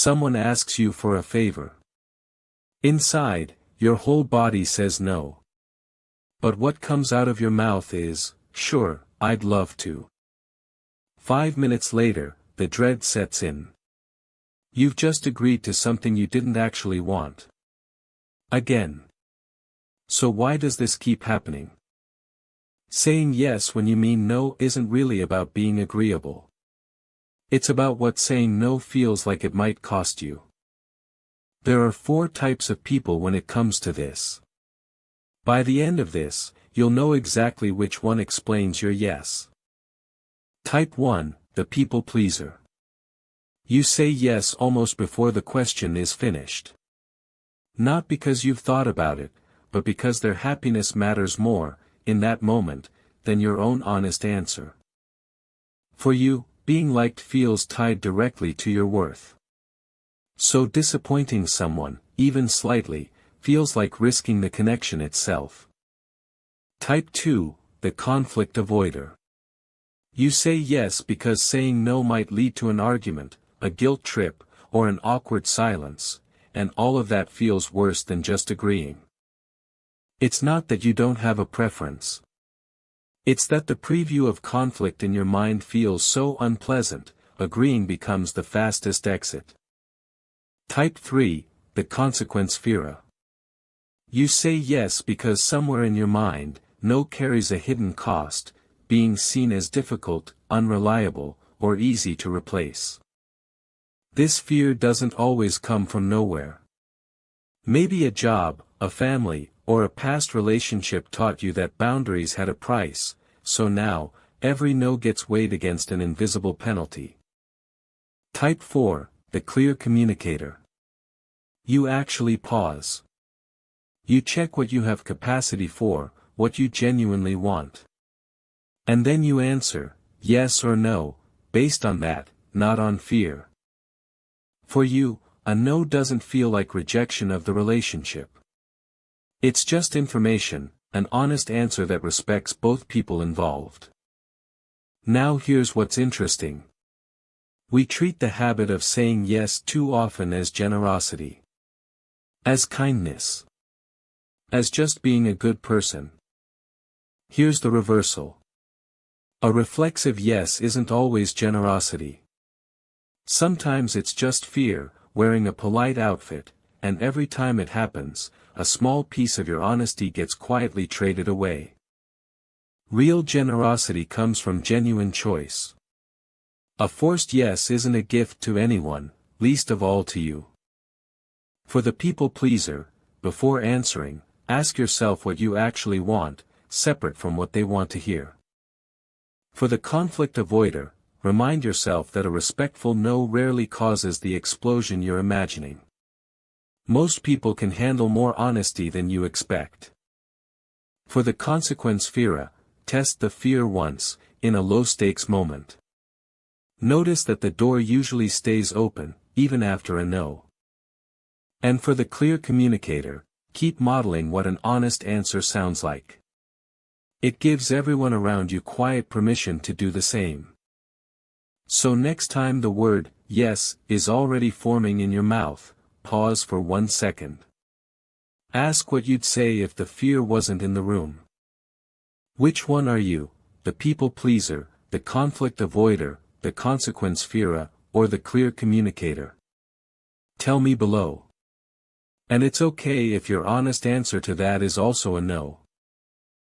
Someone asks you for a favor. Inside, your whole body says no. But what comes out of your mouth is, "Sure, I'd love to." 5 minutes later, the dread sets in. You've just agreed to something you didn't actually want. Again. So why does this keep happening? Saying yes when you mean no isn't really about being agreeable. It's about what saying no feels like it might cost you. There are 4 types of people when it comes to this. By the end of this, you'll know exactly which one explains your yes. Type 1, the people pleaser. You say yes almost before the question is finished. Not because you've thought about it, but because their happiness matters more, in that moment, than your own honest answer. For you, being liked feels tied directly to your worth. So disappointing someone, even slightly, feels like risking the connection itself. Type 2, the conflict avoider. You say yes because saying no might lead to an argument, a guilt trip, or an awkward silence, and all of that feels worse than just agreeing. It's not that you don't have a preference. It's that the preview of conflict in your mind feels so unpleasant, agreeing becomes the fastest exit. Type 3, the consequence fear. You say yes because somewhere in your mind, no carries a hidden cost, being seen as difficult, unreliable, or easy to replace. This fear doesn't always come from nowhere. Maybe a job, a family, or a past relationship taught you that boundaries had a price, so now, every no gets weighed against an invisible penalty. Type 4, the clear communicator. You actually pause. You check what you have capacity for, what you genuinely want. And then you answer, yes or no, based on that, not on fear. For you, a no doesn't feel like rejection of the relationship. It's just information, an honest answer that respects both people involved. Now here's what's interesting. We treat the habit of saying yes too often as generosity. As kindness. As just being a good person. Here's the reversal. A reflexive yes isn't always generosity. Sometimes it's just fear, wearing a polite outfit, and every time it happens, a small piece of your honesty gets quietly traded away. Real generosity comes from genuine choice. A forced yes isn't a gift to anyone, least of all to you. For the people pleaser, before answering, ask yourself what you actually want, separate from what they want to hear. For the conflict avoider, remind yourself that a respectful no rarely causes the explosion you're imagining. Most people can handle more honesty than you expect. For the consequence fear, test the fear once, in a low-stakes moment. Notice that the door usually stays open, even after a no. And for the clear communicator, keep modeling what an honest answer sounds like. It gives everyone around you quiet permission to do the same. So next time the word, yes, is already forming in your mouth, pause for 1 second. Ask what you'd say if the fear wasn't in the room. Which one are you, the people pleaser, the conflict avoider, the consequence fearer, or the clear communicator? Tell me below. And it's okay if your honest answer to that is also a no.